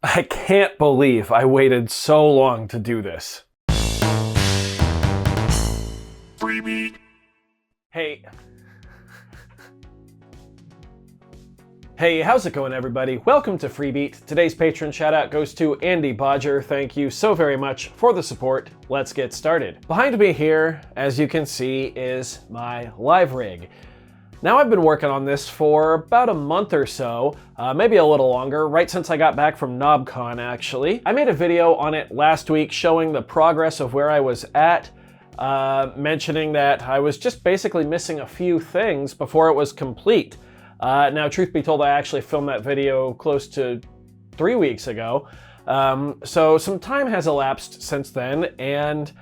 I can't believe I waited so long to do this. Freebie. Hey, how's it going, everybody? Welcome to Freebeat. Today's patron shout-out goes to Andy Bodger. Thank you so very much for the support. Let's get started. Behind me here, as you can see, is my live rig. Now, I've been working on this for about a month or so, maybe a little longer, right since I got back from KnobCon, actually. I made a video on it last week showing the progress of where I was at, mentioning that I was just basically missing a few things before it was complete. Now, truth be told, I actually filmed that video close to 3 weeks ago, so some time has elapsed since then, and,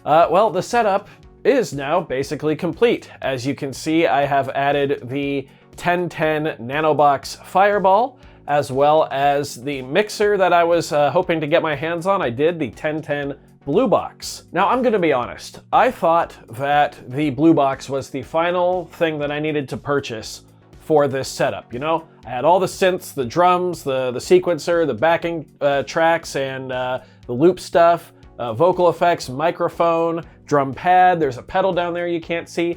well, the setup is now basically complete. As you can see, I have added the 1010 Nanobox Fireball, as well as the mixer that I was hoping to get my hands on. I did the 1010 Blue Box. Now, I'm gonna be honest, I thought that the Blue Box was the final thing that I needed to purchase for this setup. You know, I had all the synths, the drums, the sequencer, the backing tracks, and the loop stuff, vocal effects, microphone, drum pad, there's a pedal down there you can't see.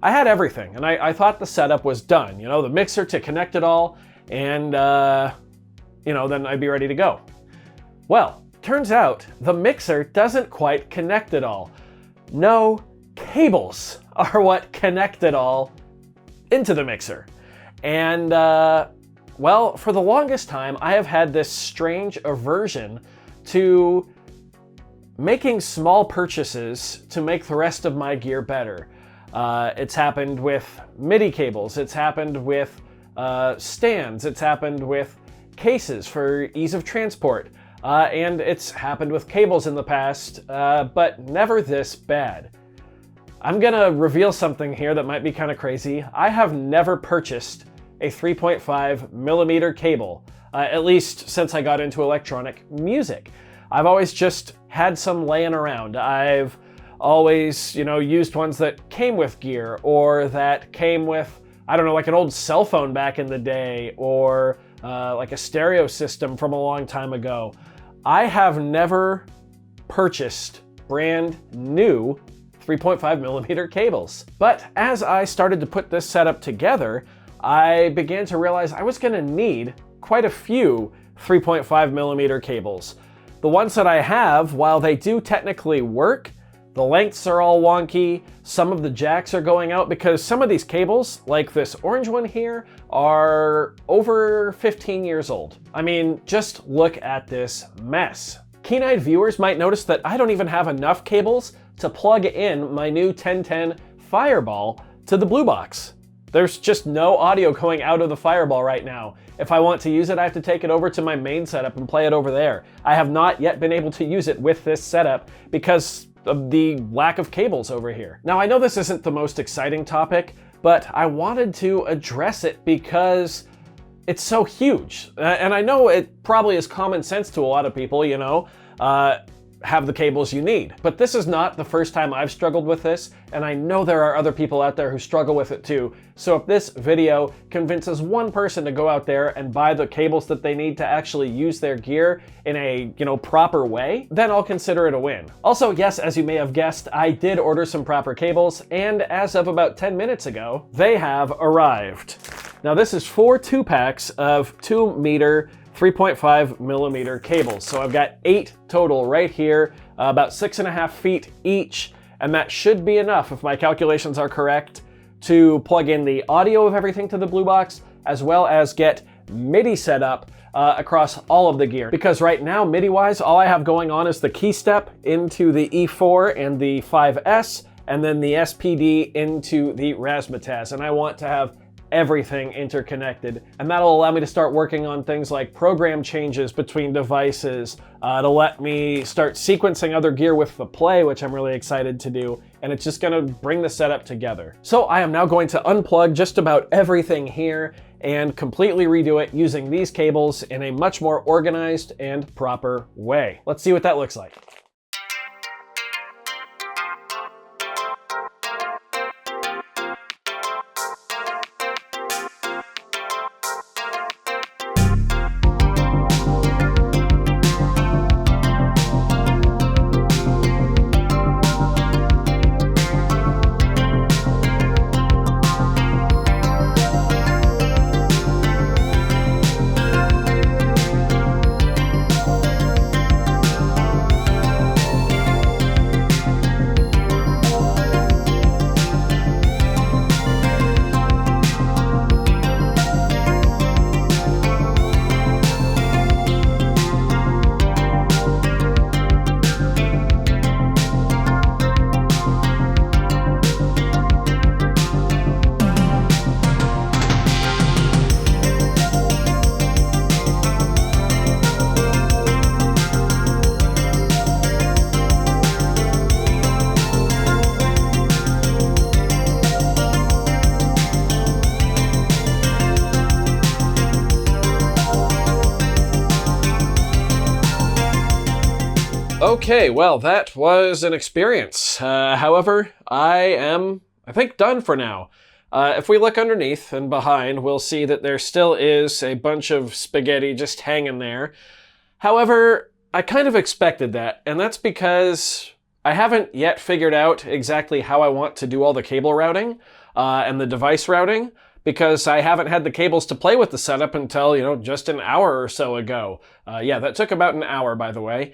I had everything, and I thought the setup was done. You know, the mixer to connect it all, and, you know, then I'd be ready to go. Well, turns out the mixer doesn't quite connect it all. No, cables are what connect it all into the mixer. And, well, for the longest time, I have had this strange aversion to making small purchases to make the rest of my gear better. It's happened with MIDI cables, it's happened with stands, it's happened with cases for ease of transport, and it's happened with cables in the past, but never this bad. I'm gonna reveal something here that might be kind of crazy. I have never purchased a 3.5 millimeter cable, at least since I got into electronic music. I've always just had some laying around. I've always, you know, used ones that came with gear, or that came with, I don't know, like an old cell phone back in the day, or like a stereo system from a long time ago. I have never purchased brand new 3.5 millimeter cables. But as I started to put this setup together, I began to realize I was gonna need quite a few 3.5 millimeter cables. The ones that I have, while they do technically work, the lengths are all wonky, some of the jacks are going out because some of these cables, like this orange one here, are over 15 years old. I mean, just look at this mess. Keen-eyed viewers might notice that I don't even have enough cables to plug in my new 1010 Fireball to the Blue Box. There's just no audio going out of the Fireball right now. If I want to use it, I have to take it over to my main setup and play it over there. I have not yet been able to use it with this setup because of the lack of cables over here. Now, I know this isn't the most exciting topic, but I wanted to address it because it's so huge. And I know it probably is common sense to a lot of people, you know, have the cables you need. But this is not the first time I've struggled with this, and I know there are other people out there who struggle with it too. So if this video convinces one person to go out there and buy the cables that they need to actually use their gear in a, you know, proper way, then I'll consider it a win. Also, yes, as you may have guessed, I did order some proper cables, and as of about 10 minutes ago, they have arrived. Now, this is 4 2-packs of 2 meter 3.5 millimeter cables. So I've got 8 total right here, about 6.5 feet each, and that should be enough, if my calculations are correct, to plug in the audio of everything to the Blue Box, as well as get MIDI set up across all of the gear. Because right now, MIDI-wise, all I have going on is the key step into the E4 and the 5S, and then the SPD into the Razzmatazz, and I want to have everything interconnected, and that'll allow me to start working on things like program changes between devices, to let me start sequencing other gear with the Play, which I'm really excited to do, and it's just gonna bring the setup together. So I am now going to unplug just about everything here and completely redo it using these cables in a much more organized and proper way. Let's see what that looks like. Okay, well, that was an experience. However, I think, done for now. If we look underneath and behind, we'll see that there still is a bunch of spaghetti just hanging there. However, I kind of expected that, and that's because I haven't yet figured out exactly how I want to do all the cable routing and the device routing, because I haven't had the cables to play with the setup until, just an hour or so ago. Yeah, that took about an hour, by the way.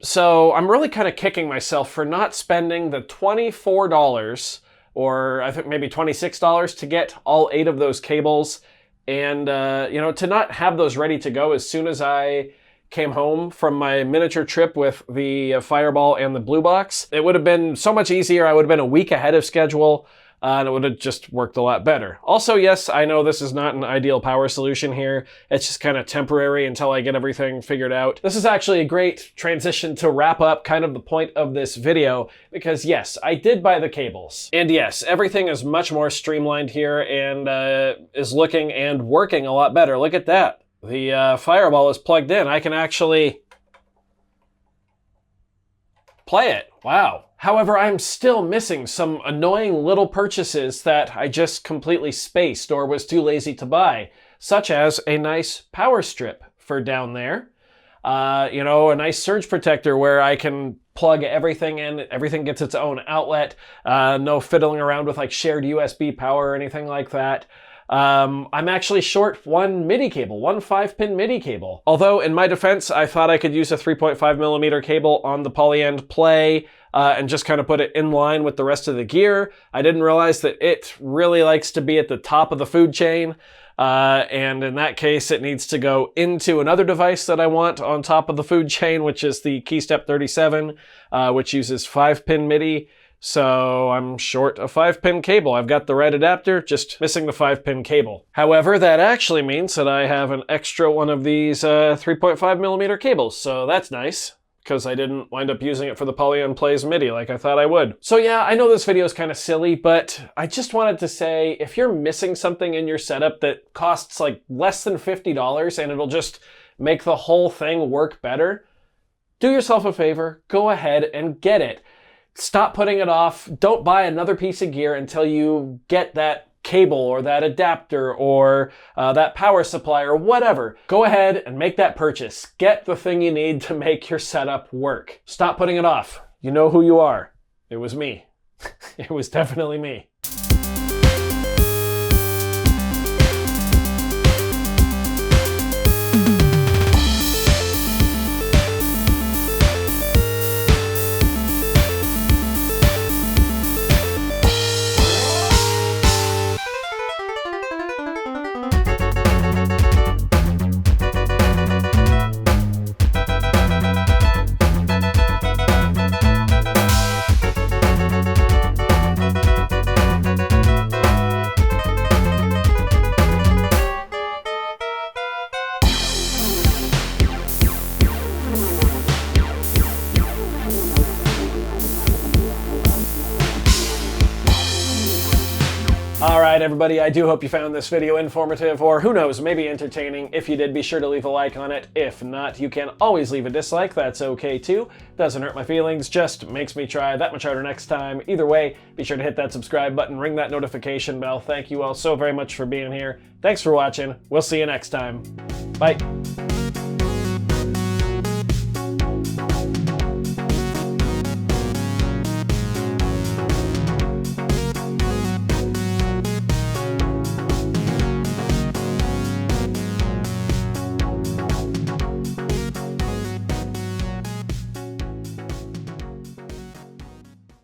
So I'm really kind of kicking myself for not spending the $24 or I think maybe $26 to get all 8 of those cables and, to not have those ready to go as soon as I came home from my miniature trip with the Fireball and the Blue Box. It would have been so much easier. I would have been a week ahead of schedule. And it would have just worked a lot better. Also, yes, I know this is not an ideal power solution here. It's just kind of temporary until I get everything figured out. This is actually a great transition to wrap up kind of the point of this video, because yes, I did buy the cables. And yes, everything is much more streamlined here and is looking and working a lot better. Look at that. The Fireball is plugged in. I can actually play it. Wow. However, I'm still missing some annoying little purchases that I just completely spaced or was too lazy to buy, such as a nice power strip for down there, a nice surge protector where I can plug everything in, everything gets its own outlet, no fiddling around with like shared USB power or anything like that. I'm actually short one MIDI cable, one 5-pin MIDI cable. Although, in my defense, I thought I could use a 3.5mm cable on the Polyend Play and just kind of put it in line with the rest of the gear. I didn't realize that it really likes to be at the top of the food chain. And in that case, it needs to go into another device that I want on top of the food chain, which is the KeyStep 37, which uses 5-pin MIDI. So I'm short a 5-pin cable. I've got the right adapter, just missing the 5-pin cable. However, that actually means that I have an extra one of these 3.5mm cables, so that's nice, because I didn't wind up using it for the Polyend Plays MIDI like I thought I would. So yeah, I know this video is kind of silly, but I just wanted to say, if you're missing something in your setup that costs like less than $50 and it'll just make the whole thing work better, do yourself a favor, go ahead and get it. Stop putting it off. Don't buy another piece of gear until you get that cable or that adapter or that power supply or whatever. Go ahead and make that purchase. Get the thing you need to make your setup work. Stop putting it off. You know who you are. It was me. It was definitely me. Alright everybody, I do hope you found this video informative, or who knows, maybe entertaining. If you did, be sure to leave a like on it. If not, you can always leave a dislike, that's okay too. Doesn't hurt my feelings, just makes me try that much harder next time. Either way, be sure to hit that subscribe button, ring that notification bell. Thank you all so very much for being here. Thanks for watching, we'll see you next time. Bye.